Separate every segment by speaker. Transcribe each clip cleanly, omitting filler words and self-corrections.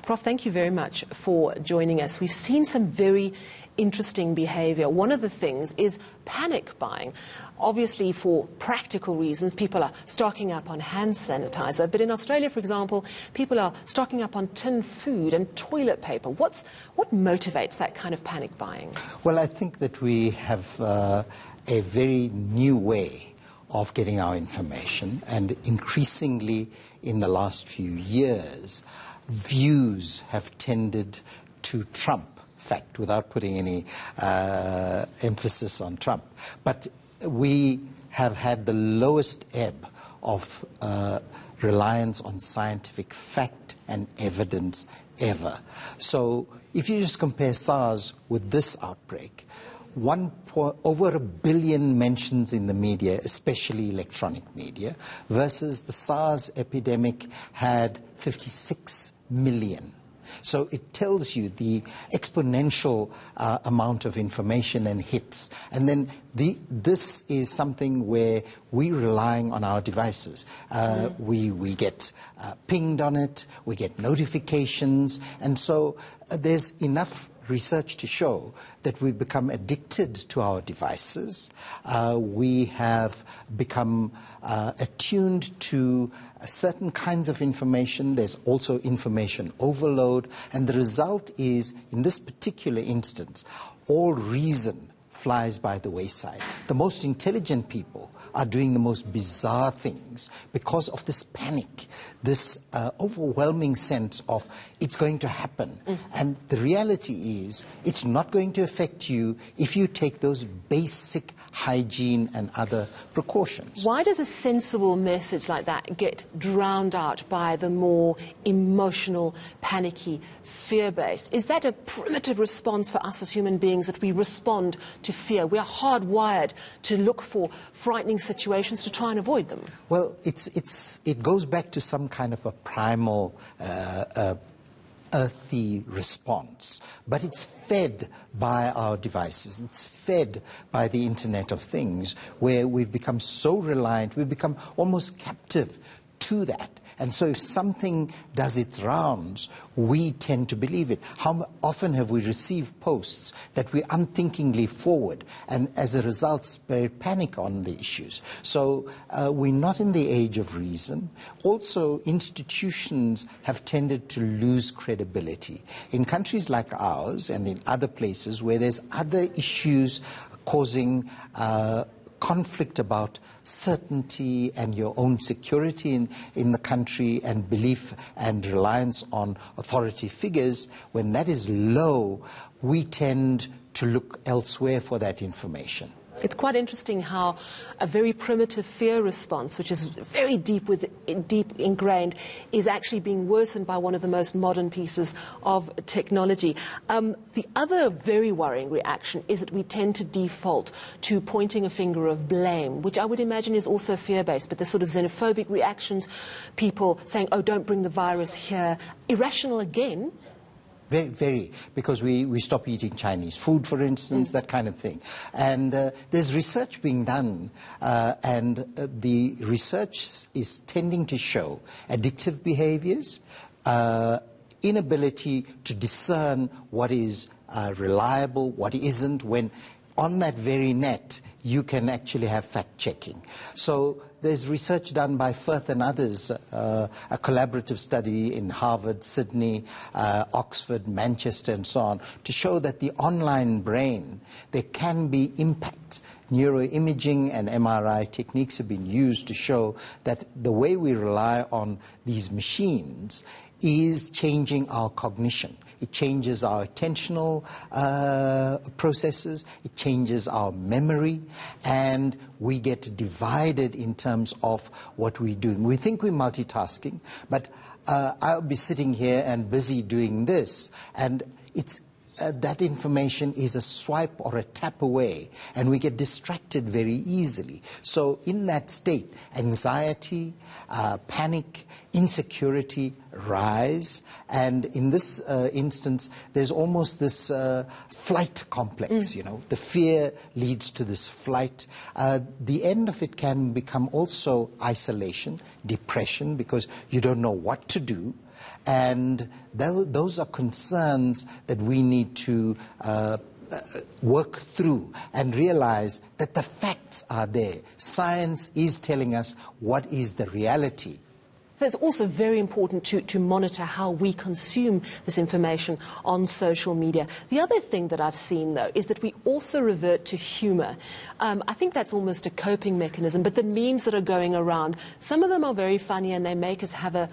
Speaker 1: Prof, thank you very much for joining us. We've seen some very interesting behavior. One of the things is panic buying. Obviously, for practical reasons, people are stocking up on hand sanitizer. But in Australia, for example, people are stocking up on tin food and toilet paper. What motivates that kind of panic buying?
Speaker 2: Well, I think that we have a very new way of getting our information, and increasingly in the last few years, views have tended to trump fact, without putting any emphasis on Trump. But we have had the lowest ebb of reliance on scientific fact and evidence ever. So if you just compare SARS with this outbreak, over 1 billion mentions in the media, especially electronic media, versus the SARS epidemic had 56 million. So it tells you the exponential amount of information and hits. And then this is something where we're relying on our devices. We get pinged on it, we get notifications, and so there's enough research to show that we've become addicted to our devices. We have become attuned to certain kinds of information. There's also information overload, and the result is, in this particular instance, all reason flies by the wayside. The most intelligent people are doing the most bizarre things because of this panic, this overwhelming sense of it's going to happen. And the reality is it's not going to affect you if you take those basic hygiene and other precautions.
Speaker 1: Why does a sensible message like that get drowned out by the more emotional, panicky, fear-based? Is that a primitive response for us as human beings, that we respond to fear? We are hardwired to look for frightening situations to try and avoid them.
Speaker 2: Well, it goes back to some kind of a primal earthy response, but it's fed by our devices. It's fed by the Internet of Things, where we've become so reliant, we've become almost captive to that. And so if something does its rounds, we tend to believe it. How often have we received posts that we unthinkingly forward, and as a result spread panic on the issues? So we're not in the age of reason. Also, institutions have tended to lose credibility. In countries like ours and in other places where there's other issues causing conflict about certainty and your own security in the country, and belief and reliance on authority figures, when that is low, we tend to look elsewhere for that information.
Speaker 1: It's quite interesting how a very primitive fear response, which is very deep ingrained, is actually being worsened by one of the most modern pieces of technology. The other very worrying reaction is that we tend to default to pointing a finger of blame, which I would imagine is also fear-based, but the sort of xenophobic reactions, people saying, oh, don't bring the virus here, irrational again.
Speaker 2: Very, very, because we stop eating Chinese food, for instance, that kind of thing. And there's research being done, and the research is tending to show addictive behaviors, inability to discern what is reliable, what isn't, when on that very net you can actually have fact-checking. So there's research done by Firth and others, a collaborative study in Harvard, Sydney, Oxford, Manchester, and so on, to show that the online brain, there can be impacts. Neuroimaging and MRI techniques have been used to show that the way we rely on these machines is changing our cognition. It changes our attentional processes, it changes our memory, and we get divided in terms of what we're doing. We think we're multitasking, but I'll be sitting here and busy doing this, and it's that information is a swipe or a tap away, and we get distracted very easily. So in that state, anxiety, panic, insecurity rise, and in this instance, there's almost this flight complex, you know. The fear leads to this flight. The end of it can become also isolation, depression, because you don't know what to do. And those are concerns that we need to work through and realize that the facts are there. Science is telling us what is the reality.
Speaker 1: So it's also very important to monitor how we consume this information on social media. The other thing that I've seen, though, is that we also revert to humour. I think that's almost a coping mechanism, but the memes that are going around, some of them are very funny and they make us have a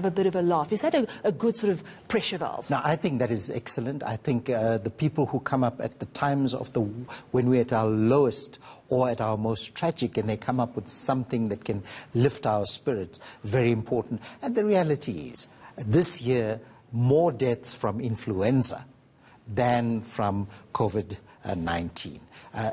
Speaker 1: bit of a laugh. Is that a good sort of pressure valve?
Speaker 2: Now, I think that is excellent. I think the people who come up at the times of when we're at our lowest or at our most tragic, and they come up with something that can lift our spirits, very important. And the reality is, this year, more deaths from influenza than from COVID-19.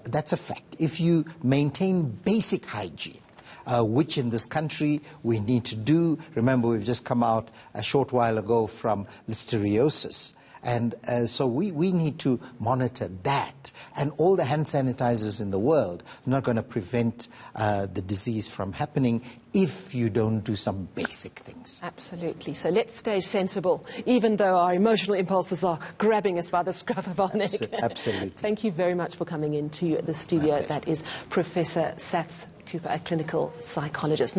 Speaker 2: That's a fact. If you maintain basic hygiene, which in this country we need to do. Remember, we've just come out a short while ago from listeriosis. And so we need to monitor that. And all the hand sanitizers in the world are not going to prevent the disease from happening if you don't do some basic things.
Speaker 1: Absolutely. So let's stay sensible, even though our emotional impulses are grabbing us by the scruff of our neck.
Speaker 2: Absolutely.
Speaker 1: Thank you very much for coming into the studio. That is Professor Sath Cooper, a clinical psychologist.